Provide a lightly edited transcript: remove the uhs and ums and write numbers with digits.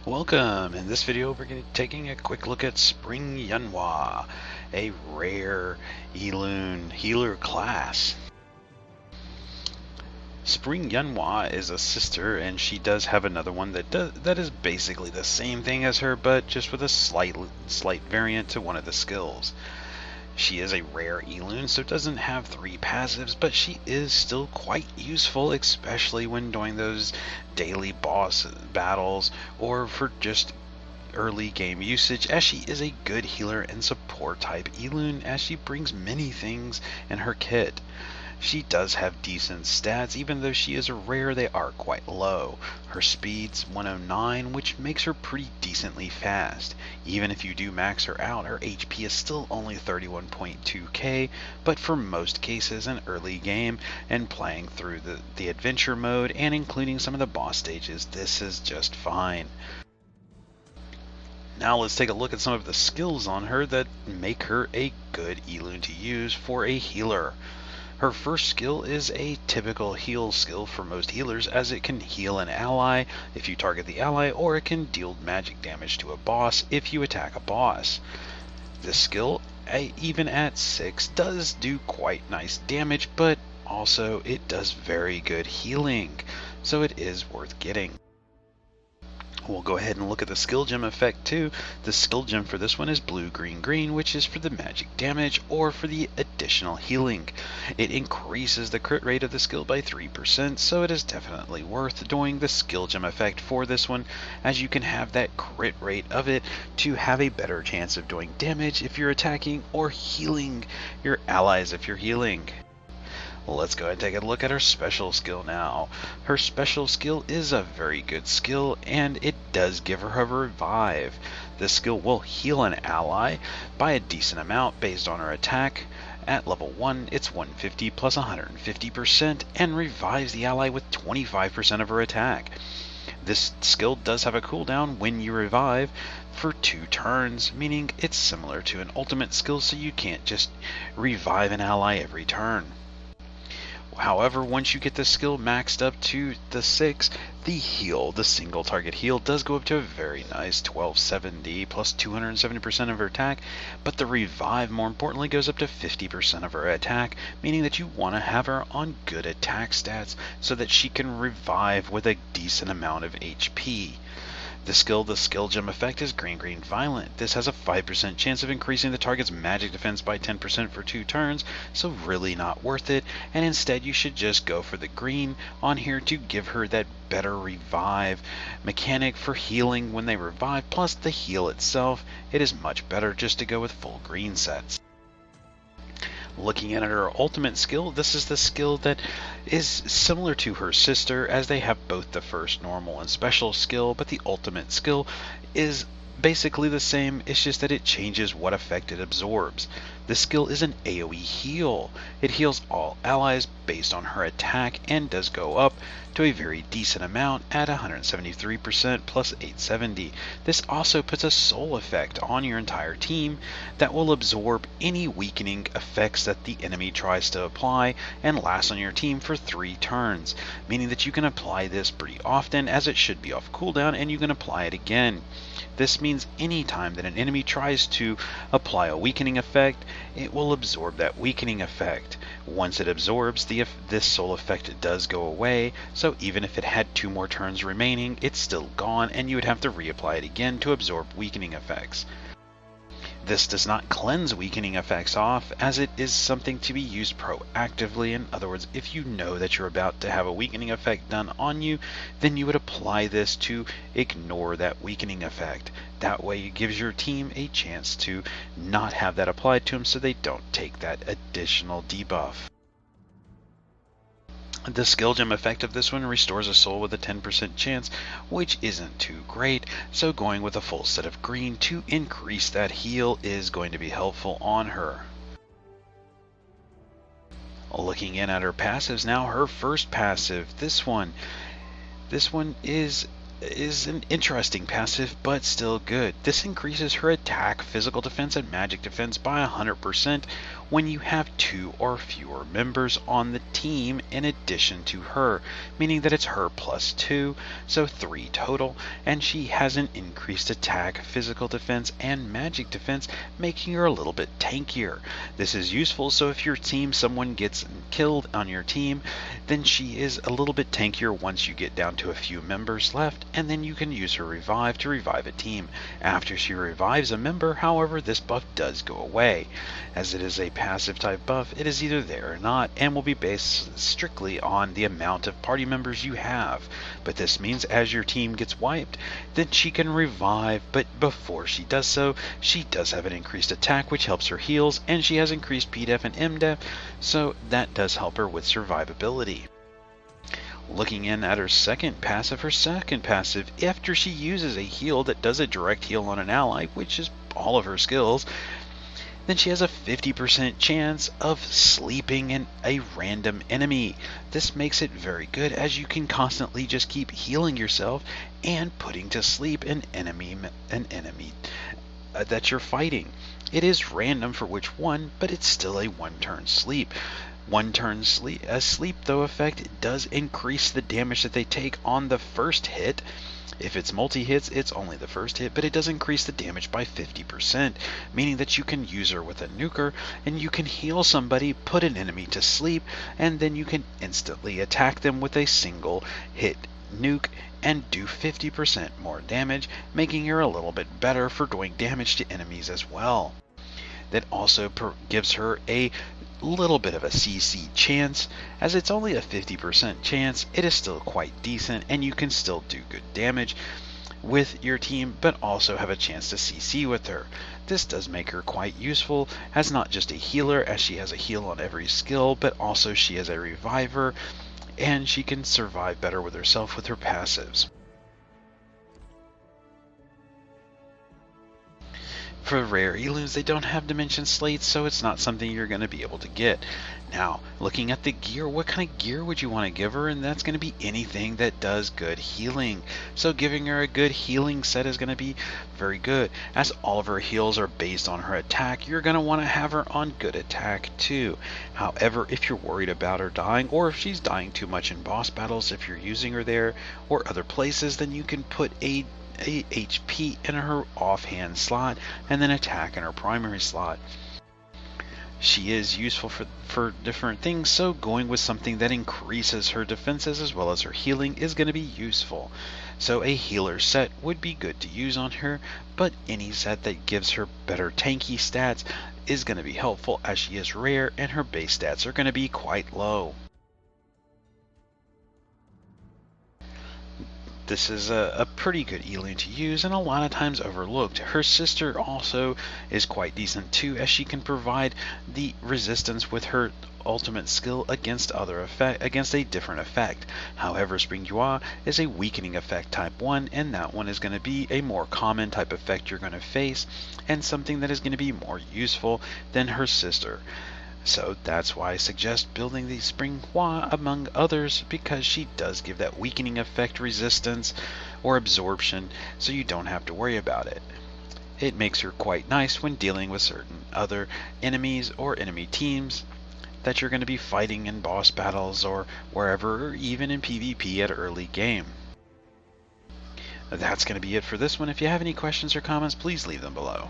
Welcome! In this video we're going to be taking a quick look at Spring Yuhwa, a rare Elune healer class. Spring Yuhwa is a sister, and she does have another one that is basically the same thing as her, but just with a slight variant to one of the skills. She is a rare Elune, so doesn't have 3 passives, but she is still quite useful, especially when doing those daily boss battles or for just early game usage, as she is a good healer and support type Elune, as she brings many things in her kit. She does have decent stats, even though she is a rare, they are quite low. Her speed's 109, which makes her pretty decently fast. Even if you do max her out, her HP is still only 31.2k, but for most cases in early game and playing through the adventure mode and including some of the boss stages, this is just fine. Now let's take a look at some of the skills on her that make her a good Elune to use for a healer. Her first skill is a typical heal skill for most healers, as it can heal an ally if you target the ally, or it can deal magic damage to a boss if you attack a boss. This skill, even at 6, does do quite nice damage, but also it does very good healing, so it is worth getting. We'll go ahead and look at the skill gem effect too. The skill gem for this one is blue, green, green, which is for the magic damage or for the additional healing. It increases the crit rate of the skill by 3%, so it is definitely worth doing the skill gem effect for this one, as you can have that crit rate of it to have a better chance of doing damage if you're attacking or healing your allies if you're healing. Let's go ahead and take a look at her special skill now. Her special skill is a very good skill, and it does give her a revive. This skill will heal an ally by a decent amount based on her attack. At level 1, it's 150 plus 150% and revives the ally with 25% of her attack. This skill does have a cooldown when you revive for 2 turns, meaning it's similar to an ultimate skill, so you can't just revive an ally every turn. However, once you get the skill maxed up to the 6, the heal, the single target heal, does go up to a very nice 1270 plus 270% of her attack, but the revive, more importantly, goes up to 50% of her attack, meaning that you want to have her on good attack stats so that she can revive with a decent amount of HP. The skill gem effect is green, green, violent. This has a 5% chance of increasing the target's magic defense by 10% for 2 turns, so really not worth it, and instead you should just go for the green on here to give her that better revive mechanic for healing when they revive, plus the heal itself. It is much better just to go with full green sets. Looking at her ultimate skill, this is the skill that is similar to her sister, as they have both the first normal and special skill, but the ultimate skill is basically the same, it's just that it changes what effect it absorbs. This skill is an AoE heal. It heals all allies based on her attack and does go up to a very decent amount at 173% plus 870. This also puts a soul effect on your entire team that will absorb any weakening effects that the enemy tries to apply and lasts on your team for 3 turns, meaning that you can apply this pretty often, as it should be off cooldown, and you can apply it again. This means any time that an enemy tries to apply a weakening effect, it will absorb that weakening effect. Once it absorbs, this soul effect does go away, so even if it had 2 more turns remaining, it's still gone, and you would have to reapply it again to absorb weakening effects. This does not cleanse weakening effects off, as it is something to be used proactively. In other words, if you know that you're about to have a weakening effect done on you, then you would apply this to ignore that weakening effect. That way it gives your team a chance to not have that applied to them, so they don't take that additional debuff. The skill gem effect of this one restores a soul with a 10% chance, which isn't too great, so going with a full set of green to increase that heal is going to be helpful on her. Looking in at her passives now, her first passive, this one is is an interesting passive, but still good. This increases her attack, physical defense, and magic defense by 100% when you have 2 or fewer members on the team in addition to her, meaning that it's her plus 2, so 3 total, and she has an increased attack, physical defense, and magic defense, making her a little bit tankier. This is useful, so if your team, someone gets killed on your team, then she is a little bit tankier once you get down to a few members left, and then you can use her revive to revive a team. After she revives a member, however, this buff does go away. As it is a passive type buff, it is either there or not, and will be based strictly on the amount of party members you have. But this means as your team gets wiped, then she can revive, but before she does so, she does have an increased attack, which helps her heals, and she has increased PDEF and MDEF, so that does help her with survivability. Looking in at her second passive, after she uses a heal that does a direct heal on an ally, which is all of her skills, then she has a 50% chance of sleeping a random enemy. This makes it very good, as you can constantly just keep healing yourself and putting to sleep an enemy that you're fighting. It is random for which one, but it's still a one-turn sleep. A sleep though effect does increase the damage that they take on the first hit. If it's multi-hits, it's only the first hit, but it does increase the damage by 50%, meaning that you can use her with a nuker, and you can heal somebody, put an enemy to sleep, and then you can instantly attack them with a single hit nuke and do 50% more damage, making her a little bit better for doing damage to enemies as well. That also gives her a little bit of a CC chance. As it's only a 50% chance, it is still quite decent, and you can still do good damage with your team, but also have a chance to CC with her. This does make her quite useful as not just a healer, as she has a heal on every skill, but also she is a reviver, and she can survive better with herself with her passives. For rare Elunes, they don't have dimension slates, so it's not something you're going to be able to get. Now, looking at the gear, what kind of gear would you want to give her? And that's going to be anything that does good healing. So giving her a good healing set is going to be very good. As all of her heals are based on her attack, you're going to want to have her on good attack too. However, if you're worried about her dying, or if she's dying too much in boss battles, if you're using her there or other places, then you can put a HP in her offhand slot and then attack in her primary slot. She is useful for different things, so going with something that increases her defenses as well as her healing is going to be useful. So a healer set would be good to use on her, but any set that gives her better tanky stats is going to be helpful, as she is rare and her base stats are going to be quite low. This is a pretty good Elune to use, and a lot of times overlooked. Her sister also is quite decent too, as she can provide the resistance with her ultimate skill against a different effect. However, Spring Yuhwa is a weakening effect type 1, and that one is going to be a more common type effect you're going to face, and something that is going to be more useful than her sister. So that's why I suggest building the Spring Yuhwa among others, because she does give that weakening effect resistance or absorption, so you don't have to worry about it. It makes her quite nice when dealing with certain other enemies or enemy teams that you're going to be fighting in boss battles or wherever, or even in PvP at early game. That's going to be it for this one. If you have any questions or comments, please leave them below.